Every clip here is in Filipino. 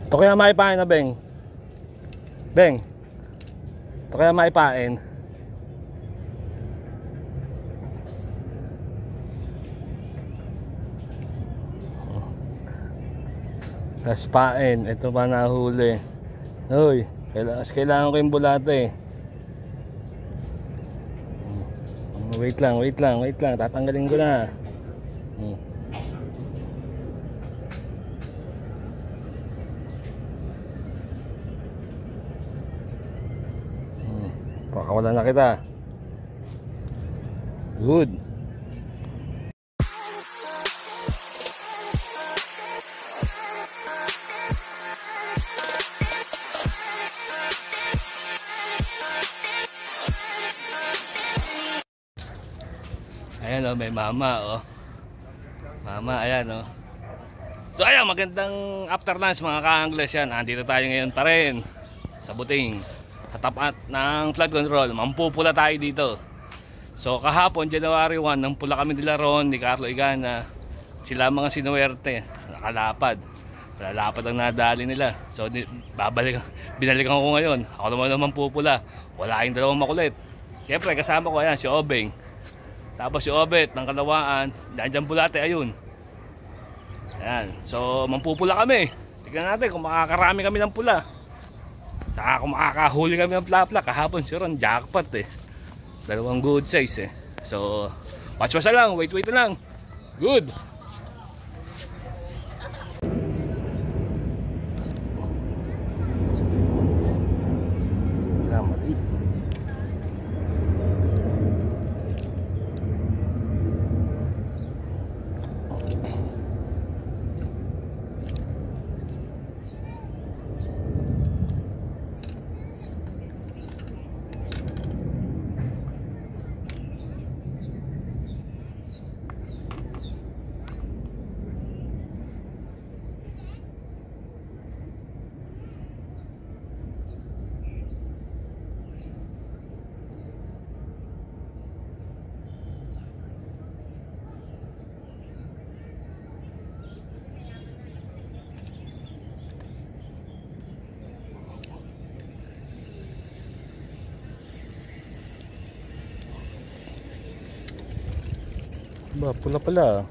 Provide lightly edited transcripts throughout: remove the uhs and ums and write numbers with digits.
Ito kaya maipain na, Beng. Beng, ito kaya maipain. Tapos pain, ito pa nahuli. Uy, kailangan ko yung bulate. Wait lang. Tatanggalin ko na. Pakawalan na kita. Good. Ayan o, may mama o. Mama, ayan o. So ayan, magandang after lunch mga ka-Angles yan. Andito tayo ngayon pa rin sa Buting, sa tapat ng flood control. Mampupula tayo dito. So kahapon, January 1, nang pula kami nila Ron, ni Carlo Igana. Sila mga sinuwerte, nakalapad. Lalapad ang nadali nila. So binalikan ko ngayon. Ako naman pupula. Wala yung dalawang makulit. Siyempre kasama ko ayan, si Obeng. Tapos si Obet ng Kalawaan, dyan bulate, ayun. Ayan, so mampupula kami. Tignan natin kung makakarami kami ng pula. Saka kung makakahuli kami ng plapla. Kahapon si Ron, jackpot eh. Dalawang good size eh. So, watch na lang, wait na lang. Good. Maliit. Ba, pula pala.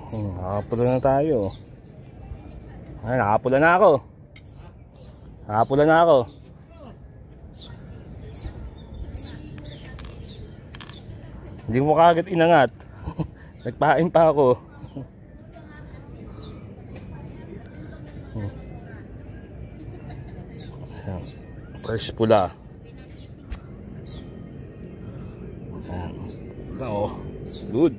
Nakapula na tayo. Ay, nakapula na ako. Hindi mo kagad inangat. Nagpain pa ako. First pula. Oh, good.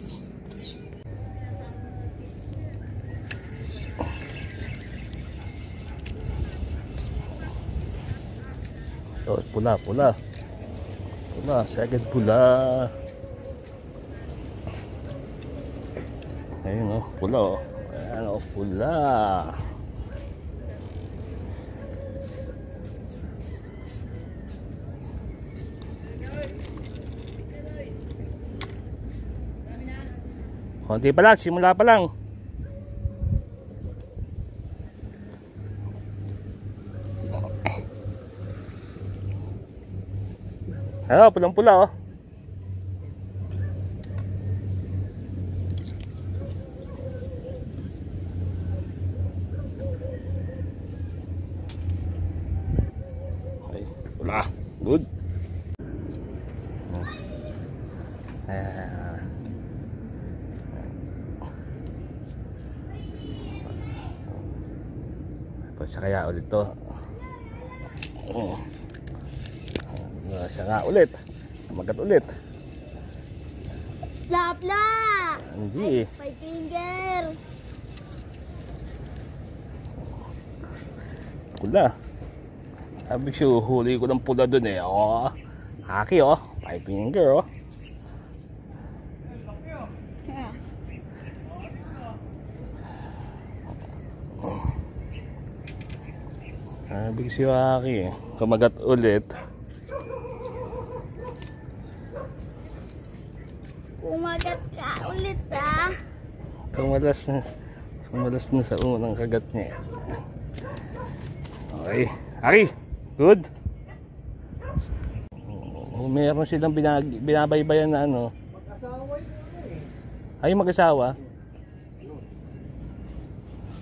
Oh, pula, second pula. Ayun oh, pula oh. Ayan oh, pula. Konti pa lang, simula pa lang. Ayan, pulang-pula oh. Ay, pula. Good. Siya kaya ulit to. Siya nga ulit. Magat ulit. Plapla! Hindi. Five finger. Pula. Sabi siya, huli ko ng pula dun eh. Oh, haki oh. Five finger oh. Sabi si Waki, kumagat ulit. Kumagat ka ulit ah. Kumalas na. Kumalas na sa unang kagat niya. Okay. Ari, good. Meron silang binabaybayan na ano. Mag-asawa yun eh. Ay, mag-asawa.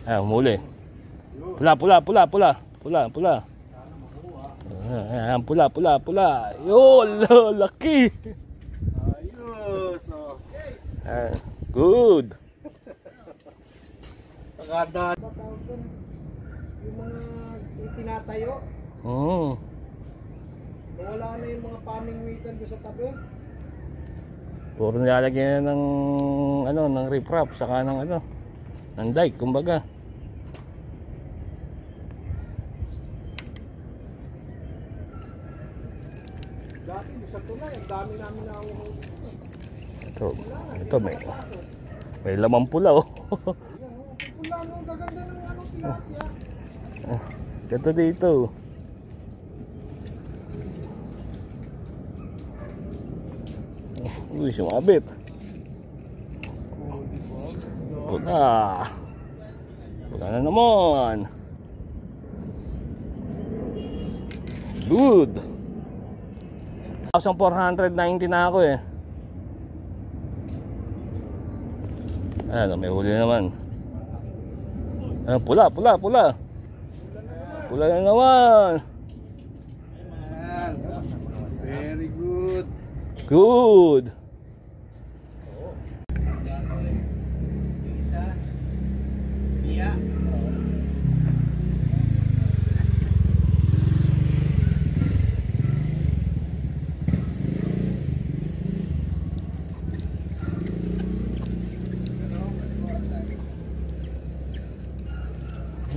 Ah, muli. Pula. Ayan, pula. Yun, laki. Ayos. Oh. Ah, good. Pagkadaan. Yung mga tinatayo. Oo. Wala na yung mga pamingwitan doon sa tabi. Puro nilalagyan na ng ano, ng riprap saka ng ano, ng dike kumbaga. Dati doon sa tulay, ang dami namin nakuha dito. Ito may lamang pula oh. Ayan, pula mo, gaganda ng ano tilapia. Ito dito. Uy, sumabit. Pula. Pula na naman. Good. 1,490 na ako eh. Ayan, may huli naman. Ayan, pula. Pula na naman. Very good. Good. Isa. Iya.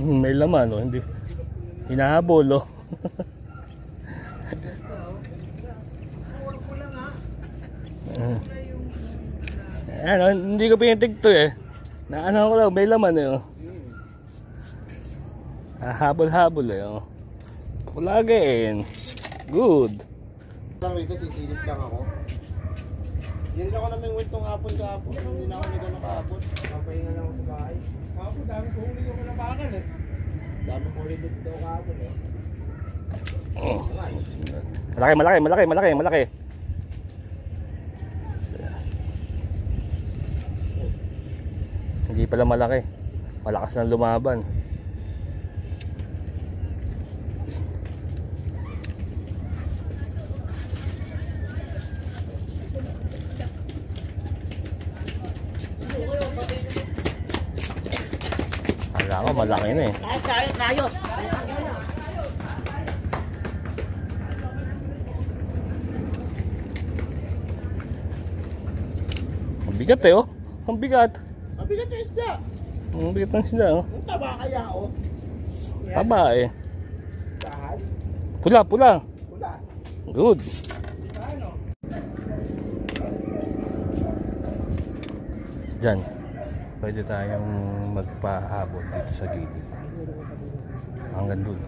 May laman oh, hindi hinahabol oh. Ano, hindi ko pinitig to eh. Naano ko lang, may laman eh oh. Habol-habol eh oh. Kulagin. Good. Lang rito, sisilip lang ako. Yan ako namin wintong hapon kahapon. Hindi na ako nagano kahapon. Papahinga lang ako sa bahay. Kahapon, dami ko huli yung kalabakan eh. Dami ko huli dito kahapon eh. Malaki. Hindi pala malaki. Malakas na lumaban. Kala ko malaki na eh. Kayo. Ang bigat eh oh. Ang bigat. Ang bigat yung isda. Ang bigat ng isda oh. Ang taba kaya oh. Taba eh. Saan? Pula. Pula. Good. Ano? Diyan. Pwede tayong magpahabol dito sa gilid. Hanggang doon.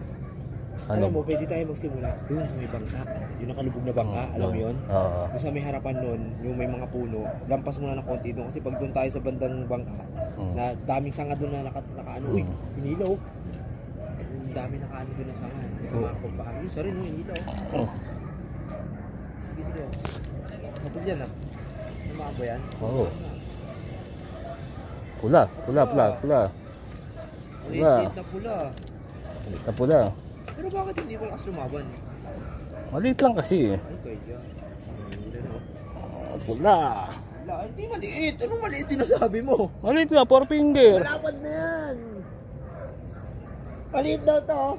Alam mo, pwede tayo magsimula doon sa may bangka. Yung nakalubog na bangka, alam mo yun? Oo. Doon sa may harapan nun, yung may mga puno, lampas muna ng konti doon. Kasi pag doon tayo sa bandang bangka, na daming sanga doon na nakaano, uy, hinilaw. Ang dami nakaano doon na sanga. Kumakapag pa. Yun, sorry, no, hinilaw. Sige. Kapag yan, ha? Ano ba yan? Oo. Pula. Liit na pula. Maliit na pula. Pero bakit hindi mo lakas lumaban? Maliit lang kasi eh. Ay, kaya. Pula. Wala, hindi maliit. Anong maliit yung nasabi mo? Maliit na, 4 finger. Malapad na yan. Maliit daw to.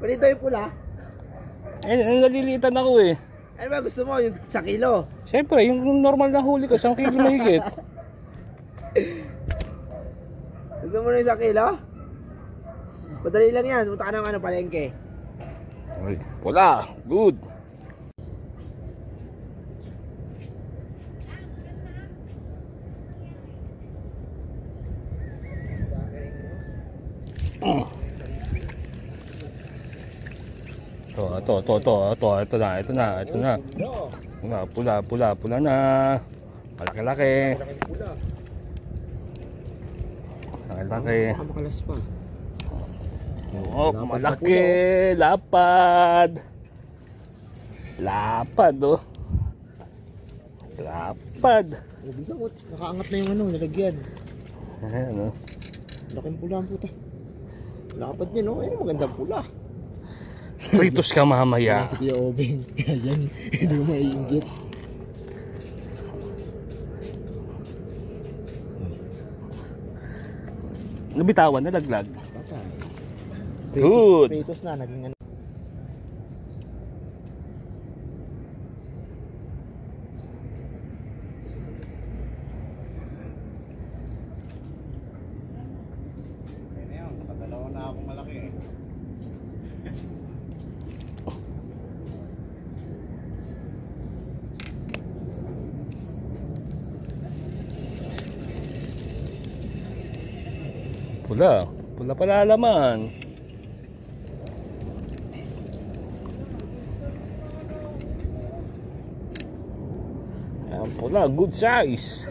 Maliit daw yung pula. Eh, naliliitan ako eh. Ano ba gusto mo? Yung sa kilo? Siyempre, yung normal na huli ko, 1 kilo mahigit. Gusto mo na yung sa kilo? Madali lang yan. Punta ka ng ano, palengke. Ay, pula. Good. Ito na. Pula na. Malaki-laki. Malaking pula. Malaki-laki. Baka makalas pa. Oh, malaki. Lapad. Lapad, oh. Lapad. Oh, bigla ko. Nakaangat na yung ano, nalagyan. Ayan, oh. Laking pula ang puta. Lapad niya, no? Ayun, magandang pula. Pritos ka mamaya. Si Kuya Obeng. Yan, hindi mo maiinggit. Nabitawan, nalaglag. Patay. Good. Pritos na, naging ano. Nakadalawa na akong malaki eh. Pula. Pula pala laman. Ayan pula, good size.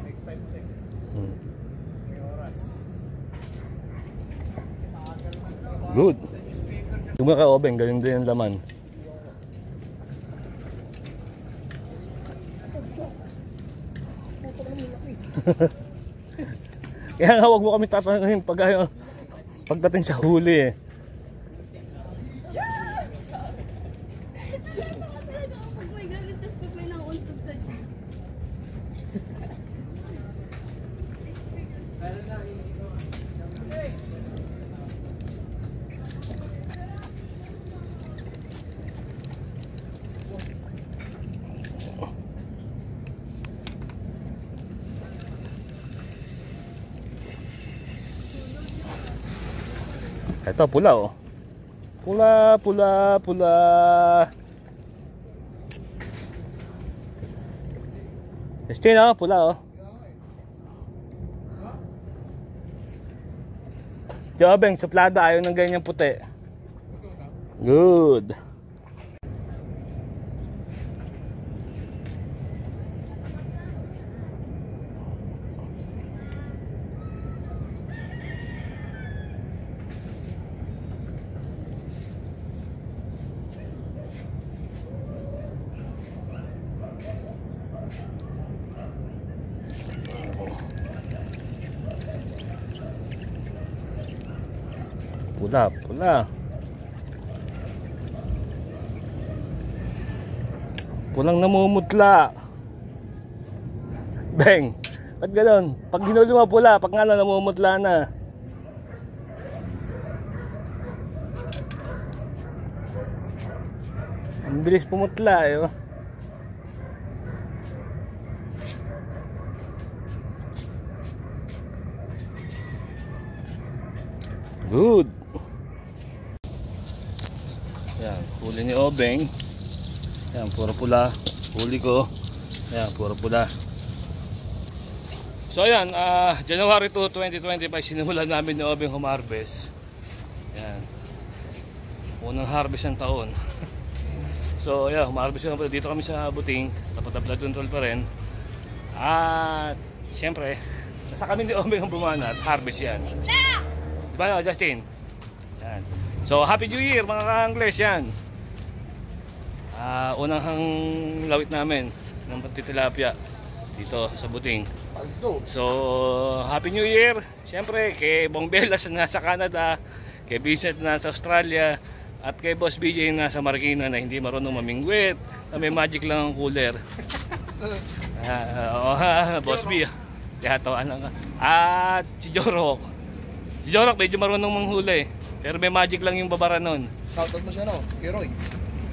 Next time ulit. May oras. Good. Yung mga ka-obeng, galing din yung laman. Kaya nga huwag mo kami tatanungin pagdating sa huli eh. Pag may gamit, tapos pag may nauuntog sa Ito pula oh. Pula, pula, pula. Justin oh, pula oh. Jobeng, suplada, ayaw ng ganyan puti. Good. Pula, pula. Pulang namumutla. Beng, ba't gano'n? Pag ginuli mo pula, pag nga na namumutla na. Ang bilis pumutla eh. Oh. Good. Yan, huli ni Obeng. Yan, puro pula. Huli ko. Yan, puro pula. So ayan, January 2, 2025 sinimulan namin ni Obeng humarvest. Yan. Unang harvest ng taon. So ayan, humarvest na pala. Dito kami sa Buting. Dapat blood control pa rin. At syempre, nasa kami ni Obeng ang bumana at harvest yan. Diba no, Justin? Yan. So, Happy New Year mga ka-Angles yan. Unang lawit namin ng pagtitilapia dito sa Buting. So, Happy New Year. Siyempre, kay Bong Belas na nasa Canada, kay Vincent na nasa Australia, at kay Boss BJ na nasa Marikina na hindi marunong mamingwit, na may magic lang ang cooler. Boss B. Tiyatawaan lang ka. At si Jorok. Si Jorok medyo marunong manghuli, pero may magic lang yung babara nun. Shoutout mo siya no? Kay Roy.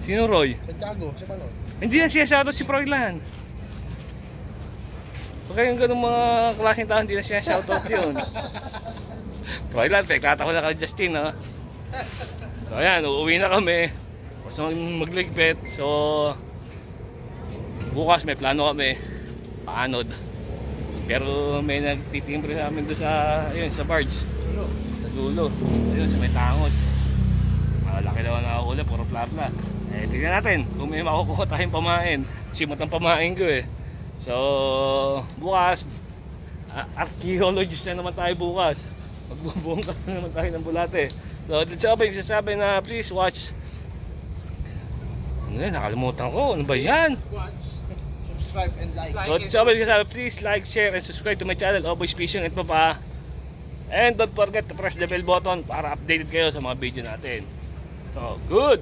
Sino Roy? Santiago, siya pa no? Hindi na siya shoutout si Froilan. Pag kayong ganung mga klaseng tao, hindi na siya shoutout yun. Froilan, pekata ko na kay Justin ha. So ayan, uuwi na kami. Gusto magligpit. So bukas may plano kami. paanod. Pero may nagtitimbre sa amin doon sa, ayun, sa barge. Sa dulo. Ayun, sa may tangos. Malaki daw na nakakula, puro plapla. Eh, tignan natin kung may makukuha tayong pamain. Simot ang pamain ko eh. So, bukas, archaeologist na naman tayo bukas. Magbubungkas na naman tayo ng bulate. So, sabi na please watch. Ano yun, nakalimutan ko. Ano ba yan? Subscribe and like. So, sabi please like, share, and subscribe to my channel, Oboy's Fishing at Papa. And don't forget to press the bell button para updated kayo sa mga video natin. So, good!